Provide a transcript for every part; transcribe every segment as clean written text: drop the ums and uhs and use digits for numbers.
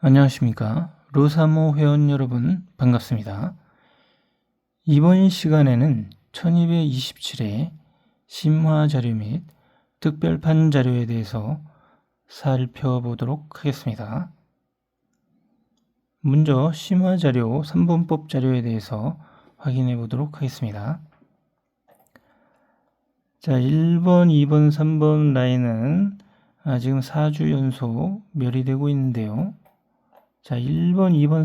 안녕하십니까. 로사모 회원 여러분 반갑습니다. 이번 시간에는 1227회 심화자료 및 특별판 자료에 대해서 살펴보도록 하겠습니다. 먼저 심화자료 3분법 자료에 대해서 확인해 보도록 하겠습니다. 자, 1번, 2번, 3번 라인은 지금 4주 연속 멸의되고 있는데요. 자, 1번, 2번,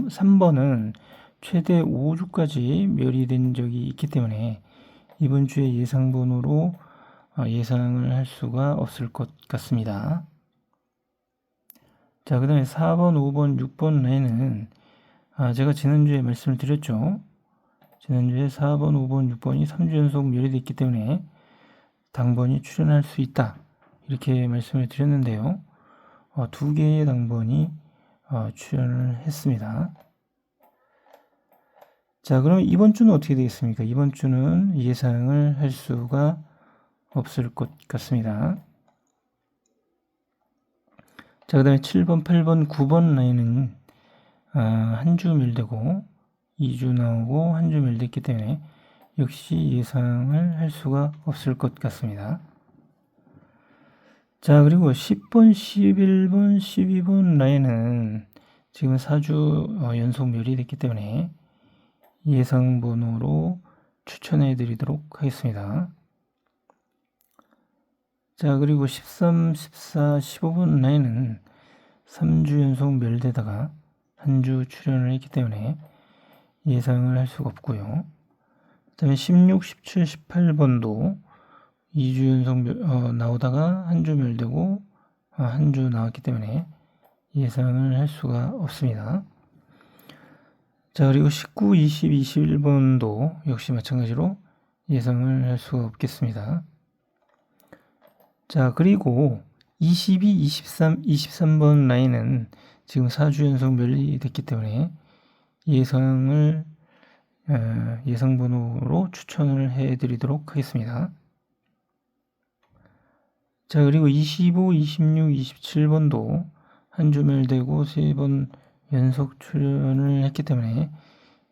3번은 최대 5주까지 멸의된 적이 있기 때문에 이번 주에 예상번호로 예상을 할 수가 없을 것 같습니다. 자, 그 다음에 4번, 5번, 6번 라인은 제가 지난주에 말씀을 드렸죠. 지난주에 4번, 5번, 6번이 3주 연속 멸의됐기 때문에 당번이 출현할 수 있다. 이렇게 말씀을 드렸는데요. 두 개의 당번이 출연을 했습니다. 자, 그럼 이번 주는 어떻게 되겠습니까? 이번 주는 예상을 할 수가 없을 것 같습니다. 자, 그 다음에 7번, 8번, 9번 라인은 한 주 멸되고 2주 나오고 한 주 멸됐기 때문에 역시 예상을 할 수가 없을 것 같습니다. 자, 그리고 10번, 11번, 12번 라인은 지금 4주 연속 멸의됐기 때문에 예상 번호로 추천해 드리도록 하겠습니다. 자, 그리고 13, 14, 15번 라인은 3주 연속 멸되다가 한 주 출연을 했기 때문에 예상을 할 수가 없고요. 그 다음에 16, 17, 18번도 2주 연속 나오다가 한 주 멸되고 한 주 나왔기 때문에 예상을 할 수가 없습니다. 자, 그리고 19, 20, 21번도 역시 마찬가지로 예상을 할 수가 없겠습니다. 자, 그리고 22, 23, 23번 라인은 지금 4주 연속 멸의됐기 때문에 예상 번호로 추천을 해 드리도록 하겠습니다. 자, 그리고 25, 26, 27번도 한 주 멸되고 3번 연속 출연을 했기 때문에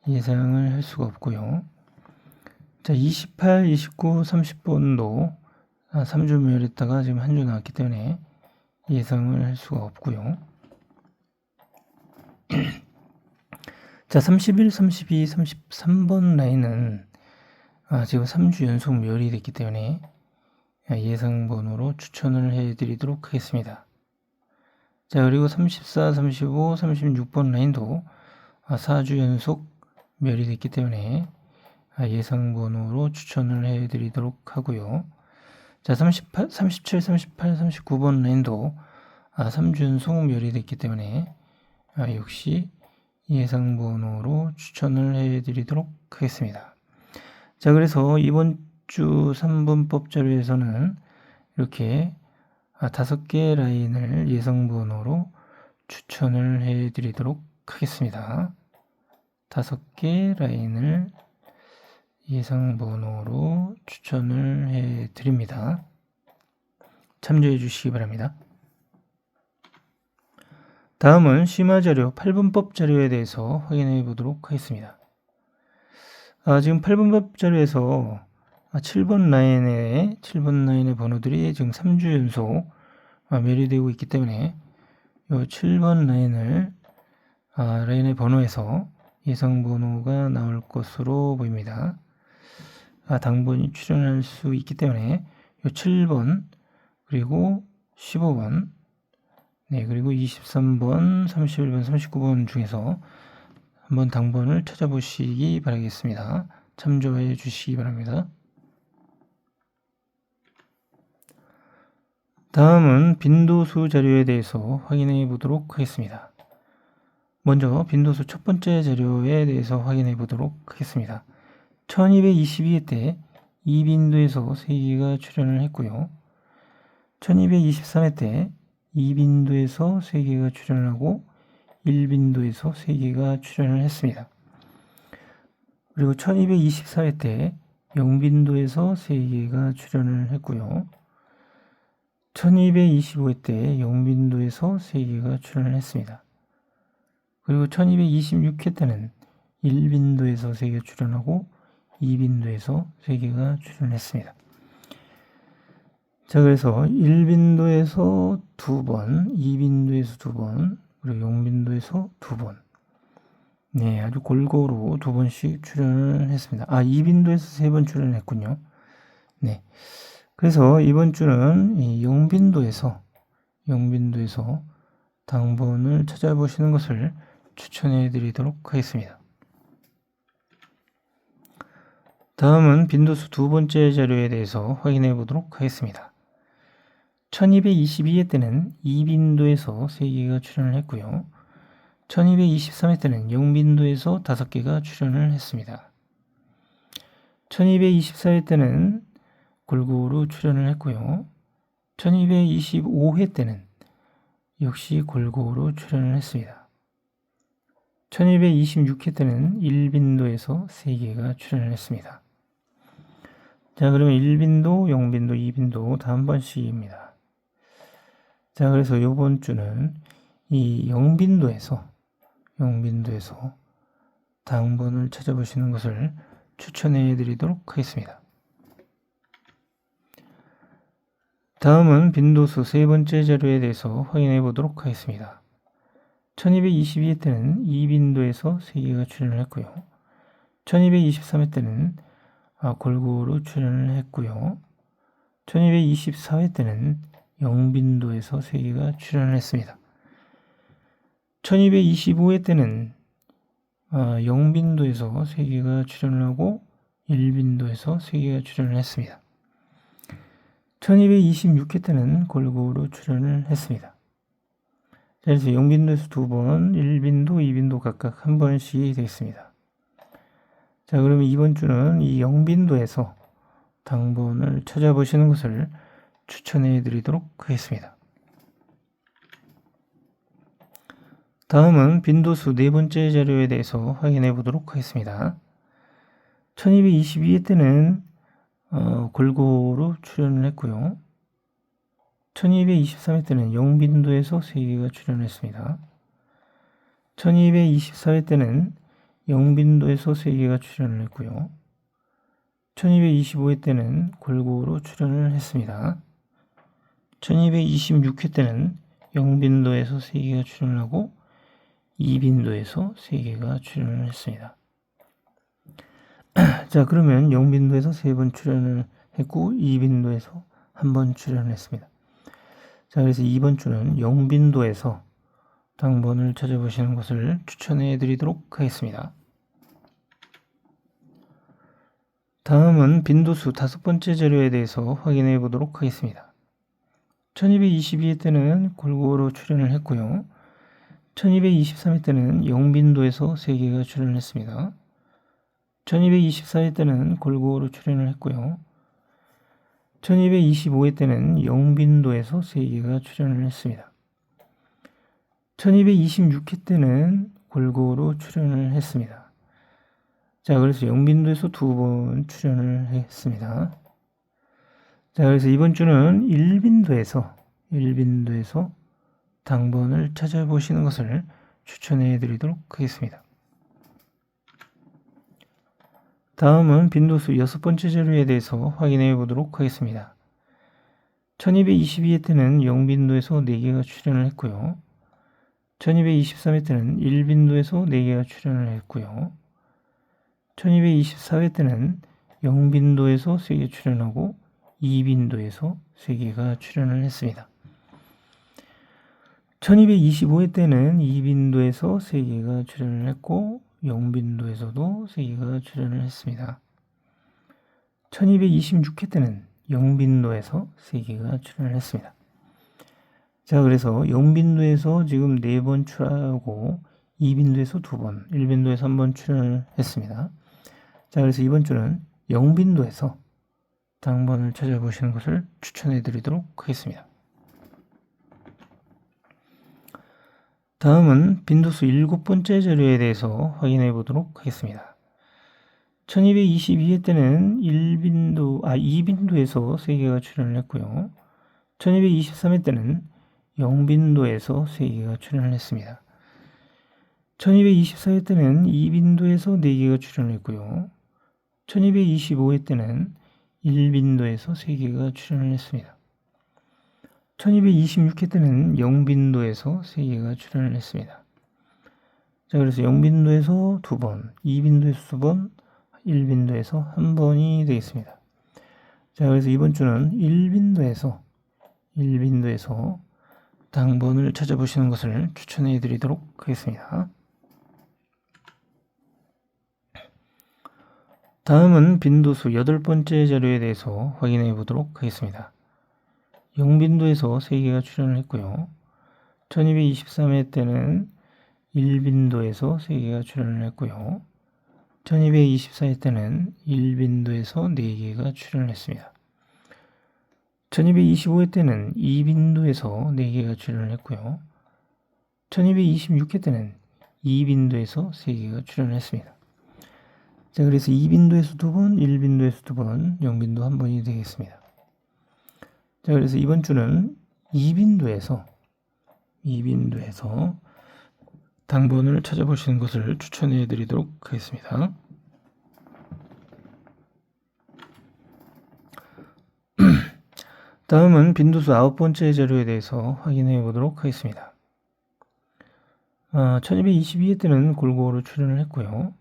예상을 할 수가 없고요. 자, 28, 29, 30번도 3주 멸했다가 지금 한 주 나왔기 때문에 예상을 할 수가 없고요. 자, 31, 32, 33번 라인은 지금 3주 연속 멸이 됐기 때문에 예상 번호로 추천을 해 드리도록 하겠습니다. 자, 그리고 34, 35, 36번 라인도 4주 연속 멸이 됐기 때문에 예상 번호로 추천을 해 드리도록 하고요. 자, 38, 37, 38, 39번 라인도 3주 연속 멸이 됐기 때문에 역시 예상 번호로 추천을 해 드리도록 하겠습니다. 자, 그래서 이번 주 3분법 자료에서는 이렇게 5개 라인을 예상 번호로 추천을 해 드리도록 하겠습니다. 5개 라인을 예상 번호로 추천을 해 드립니다. 참조해 주시기 바랍니다. 다음은 심화자료 8분법 자료에 대해서 확인해 보도록 하겠습니다. 지금 8분법 자료에서 7번 라인의 번호들이 지금 3주 연속 멸의되고 있기 때문에 이 7번 라인의 번호에서 예상 번호가 나올 것으로 보입니다. 당번이 출현할 수 있기 때문에 이 7번 그리고 15번 그리고 23번, 31번, 39번 중에서 한번 당번을 찾아보시기 바라겠습니다. 참조해 주시기 바랍니다. 다음은 빈도수 자료에 대해서 확인해 보도록 하겠습니다. 먼저 빈도수 첫 번째 자료에 대해서 확인해 보도록 하겠습니다. 1222회 때 2빈도에서 3개가 출현을 했고요. 1223회 때 2빈도에서 3개가 출현을 하고 1빈도에서 3개가 출현을 했습니다. 그리고 1224회 때 0빈도에서 3개가 출현을 했고요. 1225회 때 0빈도에서 3개가 출현을 했습니다. 그리고 1226회 때는 1빈도에서 3개 출연하고 2빈도에서 3개가 출연했습니다. 자, 그래서 1빈도에서 2번, 2빈도에서 2번, 그리고 0빈도에서 2번. 네, 아주 골고루 2번씩 출연을 했습니다. 2빈도에서 3번 출연했군요. 네. 그래서 이번 주는 이 0빈도에서 당번을 찾아보시는 것을 추천해 드리도록 하겠습니다. 다음은 빈도수 두 번째 자료에 대해서 확인해 보도록 하겠습니다. 1222회 때는 2빈도에서 3개가 출연을 했고요. 1223회 때는 0빈도에서 5개가 출연을 했습니다. 1224회 때는 골고루 출연을 했고요. 1225회 때는 역시 골고루 출연을 했습니다. 1226회 때는 1빈도에서 3개가 출연을 했습니다. 자, 그러면 1빈도, 0빈도, 2빈도 다 한 번씩입니다. 자, 그래서 이번 주는 이 0빈도에서 당번을 찾아보시는 것을 추천해 드리도록 하겠습니다. 다음은 빈도수 세 번째 자료에 대해서 확인해 보도록 하겠습니다. 1222회 때는 2빈도에서 3개가 출연을 했고요. 1223회 때는 골고루 출연을 했고요. 1224회 때는 0빈도에서 3개가 출연을 했습니다. 1225회 때는 0빈도에서 3개가 출연을 하고 1빈도에서 3개가 출연을 했습니다. 1226회 때는 골고루 출연을 했습니다. 그래서 0빈도에서 2번, 1빈도, 2빈도 각각 한 번씩 되겠습니다. 자, 그러면 이번 주는 이 0빈도에서 당번을 찾아보시는 것을 추천해 드리도록 하겠습니다. 다음은 빈도수 네 번째 자료에 대해서 확인해 보도록 하겠습니다. 1222회 때는 골고루 출연을 했고요. 1223회 때는 0빈도에서 3개가 출연했습니다. 1224회 때는 0빈도에서 3개가 출연을 했고요. 1225회 때는 골고루 출연을 했습니다. 1226회 때는 0빈도에서 3개가 출연을 하고 2빈도에서 3개가 출연을 했습니다. 자, 그러면 0빈도에서 3번 출연을 했고 2빈도에서 1번 출연을 했습니다. 자, 그래서 이번 주는 0빈도에서 당번을 찾아보시는 것을 추천해 드리도록 하겠습니다. 다음은 빈도수 다섯 번째 자료에 대해서 확인해 보도록 하겠습니다. 1222회 때는 골고루 출연을 했고요. 1223회 때는 0빈도에서 3개가 출연을 했습니다. 1224회 때는 골고루 출연을 했고요. 1225회 때는 0빈도에서 3개가 출연을 했습니다. 1226회 때는 골고루 출연을 했습니다. 자, 그래서 0빈도에서 2번 출연을 했습니다. 자, 그래서 이번 주는 1빈도에서 당번을 찾아보시는 것을 추천해 드리도록 하겠습니다. 다음은 빈도수 여섯 번째 자료에 대해서 확인해 보도록 하겠습니다. 1222회 때는 0빈도에서 4개가 출연을 했고요. 1223회 때는 1빈도에서 4개가 출연을 했고요. 1224회 때는 0빈도에서 3개 출연하고 2빈도에서 3개가 출연을 했습니다. 1225회 때는 2빈도에서 3개가 출연을 했고 0빈도에서도 3개가 출연을 했습니다. 1226회 때는 0빈도에서 3개가 출연을 했습니다. 자, 그래서 0빈도에서 지금 4번 출하고 2빈도에서 2번, 1빈도에서 1번 출연을 했습니다. 자, 그래서 이번 주는 0빈도에서 당번을 찾아보시는 것을 추천해 드리도록 하겠습니다. 다음은 빈도수 7번째 자료에 대해서 확인해 보도록 하겠습니다. 1222회 때는 2빈도에서 3개가 출연을 했고요. 1223회 때는 0빈도에서 3개가 출연을 했습니다. 1224회 때는 2빈도에서 4개가 출현을 했고요. 1225회 때는 1빈도에서 3개가 출현을 했습니다. 1226회 때는 0빈도에서 3개가 출현을 했습니다. 자, 그래서 0빈도에서 2번, 2빈도에서 2번, 1빈도에서 1번이 되겠습니다. 자, 그래서 이번 주는 1빈도에서 당번을 찾아보시는 것을 추천해 드리도록 하겠습니다. 다음은 빈도수 8번째 자료에 대해서 확인해 보도록 하겠습니다. 0빈도에서 3개가 출현을 했고요. 1223회 때는 1빈도에서 3개가 출현을 했고요. 1224회 때는 1빈도에서 4개가 출현을 했습니다. 1225회 때는 2빈도에서 4개가 출현을 했고요. 1226회 때는 2빈도에서 3개가 출현을 했습니다. 자, 그래서 2빈도에서 2번, 1빈도에서 2번, 0빈도 1번이 되겠습니다. 자, 그래서 이번 주는 2빈도에서 당번을 찾아보시는 것을 추천해 드리도록 하겠습니다. 다음은 빈도수 9번째 자료에 대해서 확인해 보도록 하겠습니다. 1222회 때는 골고루 출현을 했고요.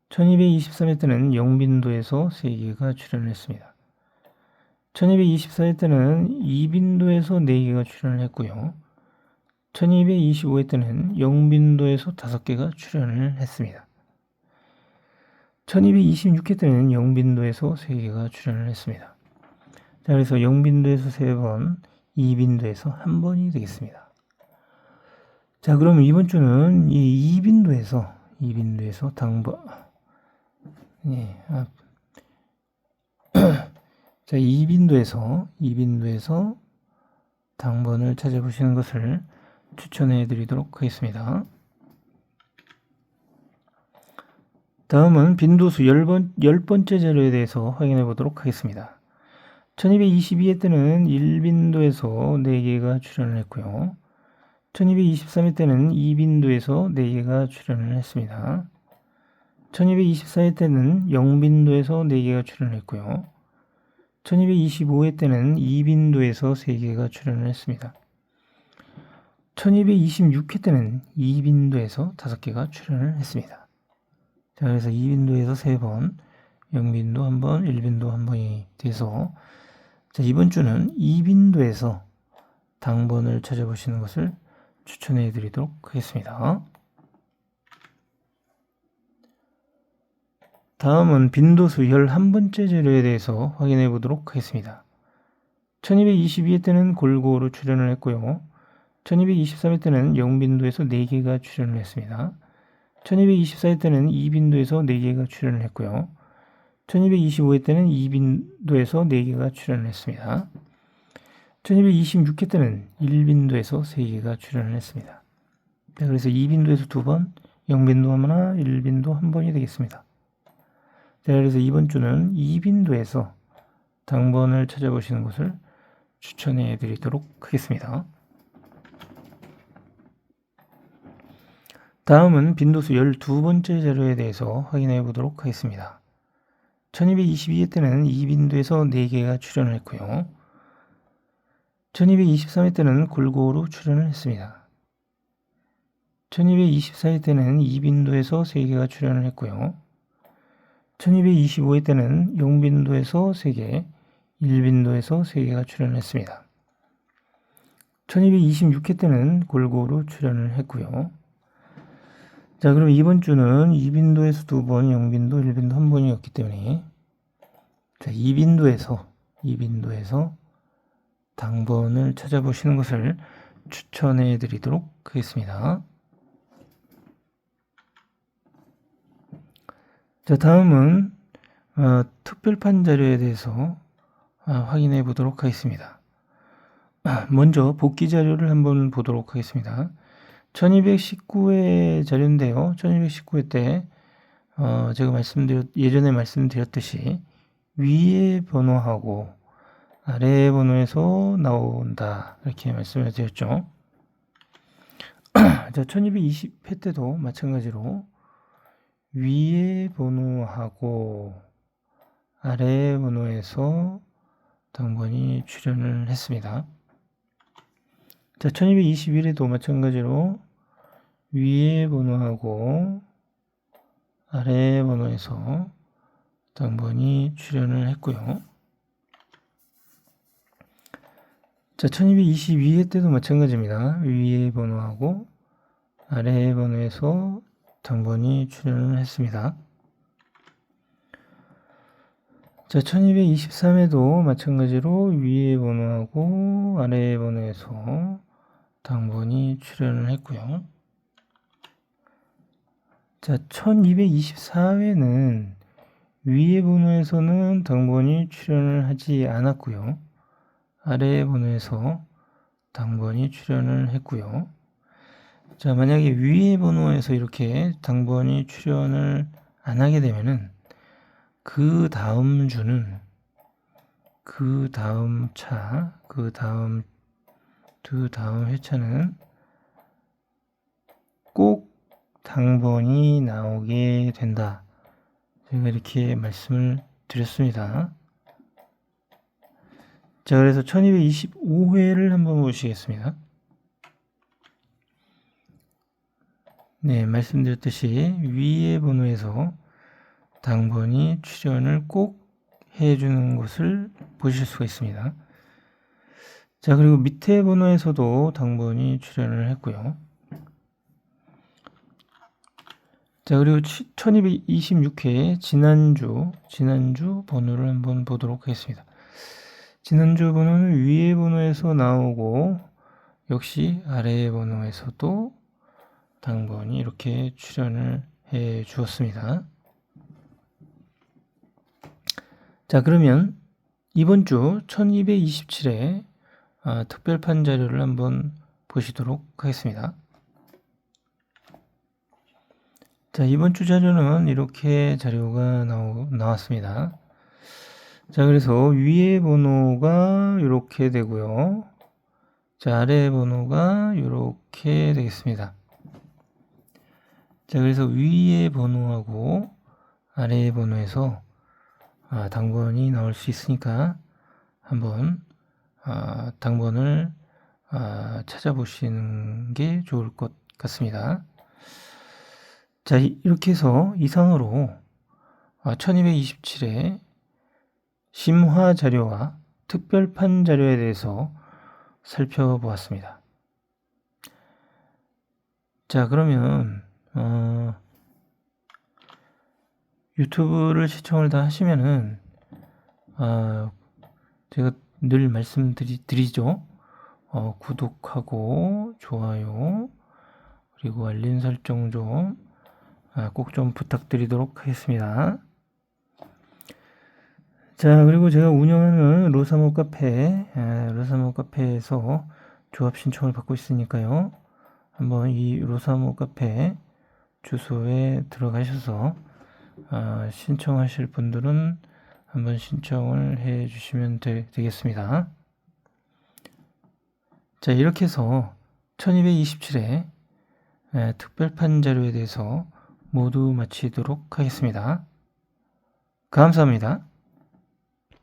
1223회 때는 0빈도에서 3개가 출현을 했습니다. 1224회 때는 2빈도에서 4개가 출현을 했고요. 1225회 때는 0빈도에서 5개가 출현을 했습니다. 1226회 때는 0빈도에서 3개가 출현을 했습니다. 자, 그래서 0빈도에서 3번, 2빈도에서 1번이 되겠습니다. 자, 그러면 이번 주는 이 2빈도에서 당번, 자, 2빈도에서 당번을 찾아보시는 것을 추천해 드리도록 하겠습니다. 다음은 빈도수 10번째 자료에 대해서 확인해 보도록 하겠습니다. 1222회 때는 1빈도에서 4개가 출현을 했고요. 1223회 때는 2빈도에서 4개가 출현을 했습니다. 1224회 때는 0빈도에서 4개가 출현을 했고요. 1225회 때는 2빈도에서 3개가 출현을 했습니다. 1226회 때는 2빈도에서 5개가 출현을 했습니다. 자, 그래서 2빈도에서 3번, 0빈도 1번, 1빈도 1번이 돼서 자, 이번 주는 2빈도에서 당번을 찾아보시는 것을 추천해 드리도록 하겠습니다. 다음은 빈도수 11번째 자료에 대해서 확인해 보도록 하겠습니다. 1222회 때는 골고루 출현을 했고요. 1223회 때는 0빈도에서 4개가 출현을 했습니다. 1224회 때는 2빈도에서 4개가 출현을 했고요. 1225회 때는 2빈도에서 4개가 출현을 했습니다. 1226회 때는 1빈도에서 3개가 출현을 했습니다. 그래서 2빈도에서 2번, 0빈도 하나, 1빈도 1번이 되겠습니다. 자, 그래서 이번 주는 2빈도에서 당번을 찾아보시는 것을 추천해 드리도록 하겠습니다. 다음은 빈도수 12번째 자료에 대해서 확인해 보도록 하겠습니다. 1222회 때는 2빈도에서 4개가 출현을 했고요. 1223회 때는 골고루 출현을 했습니다. 1224회 때는 2빈도에서 3개가 출현을 했고요. 1225회 때는 0빈도에서 3개, 1빈도에서 3개가 출현을 했습니다. 1226회 때는 골고루 출현을 했고요. 자, 그럼 이번 주는 2빈도에서 2번, 0빈도, 1빈도 1번이었기 때문에 자, 2빈도에서 당번을 찾아보시는 것을 추천해 드리도록 하겠습니다. 자, 다음은 특별판 자료에 대해서 확인해 보도록 하겠습니다. 먼저 복귀 자료를 한번 보도록 하겠습니다. 1219회 자료인데요. 1219회 때 제가 예전에 말씀드렸듯이 위의 번호하고 아래 번호에서 나온다 이렇게 말씀을 드렸죠. 자, 1220회 때도 마찬가지로 위의 번호하고 아래의 번호에서 당번이 출연을 했습니다. 자, 1221에도 마찬가지로 위의 번호하고 아래의 번호에서 당번이 출연을 했고요. 자, 1222회 때도 마찬가지입니다. 위의 번호하고 아래의 번호에서 당번이 출연을 했습니다. 자, 1223회도 마찬가지로 위의 번호하고 아래의 번호에서 당번이 출연을 했고요. 자, 1224회는 위의 번호에서는 당번이 출연을 하지 않았고요. 아래의 번호에서 당번이 출연을 했고요. 자, 만약에 위의 번호에서 이렇게 당번이 출연을 안 하게 되면은 그 다음 주는 그 다음 회차는 꼭 당번이 나오게 된다. 제가 이렇게 말씀을 드렸습니다. 자, 그래서 1225회를 한번 보시겠습니다. 네, 말씀드렸듯이 위의 번호에서 당번이 출연을 꼭 해주는 것을 보실 수가 있습니다. 자, 그리고 밑에 번호에서도 당번이 출연을 했고요. 자, 그리고 1226회 지난주 번호를 한번 보도록 하겠습니다. 지난주 번호는 위의 번호에서 나오고 역시 아래의 번호에서도 당번이 이렇게 출연을 해 주었습니다. 자, 그러면 이번 주 1227회 특별판 자료를 한번 보시도록 하겠습니다. 자, 이번 주 자료는 이렇게 자료가 나왔습니다. 자, 그래서 위의 번호가 이렇게 되고요. 자, 아래의 번호가 이렇게 되겠습니다. 자, 그래서 위의 번호하고 아래의 번호에서 당번이 나올 수 있으니까 한번 당번을 찾아보시는 게 좋을 것 같습니다. 자, 이렇게 해서 이상으로 1227회 심화 자료와 특별판 자료에 대해서 살펴보았습니다. 자, 그러면 유튜브를 시청을 다 하시면은 제가 늘 말씀드리죠. 구독하고 좋아요 그리고 알림 설정 좀 꼭 좀 부탁드리도록 하겠습니다. 자, 그리고 제가 운영하는 로사모 카페에서 조합 신청을 받고 있으니까요. 한번 이 로사모 카페 주소에 들어가셔서 신청하실 분들은 한번 신청을 해 주시면 되겠습니다. 자, 이렇게 해서 1227회 특별판 자료에 대해서 모두 마치도록 하겠습니다. 감사합니다.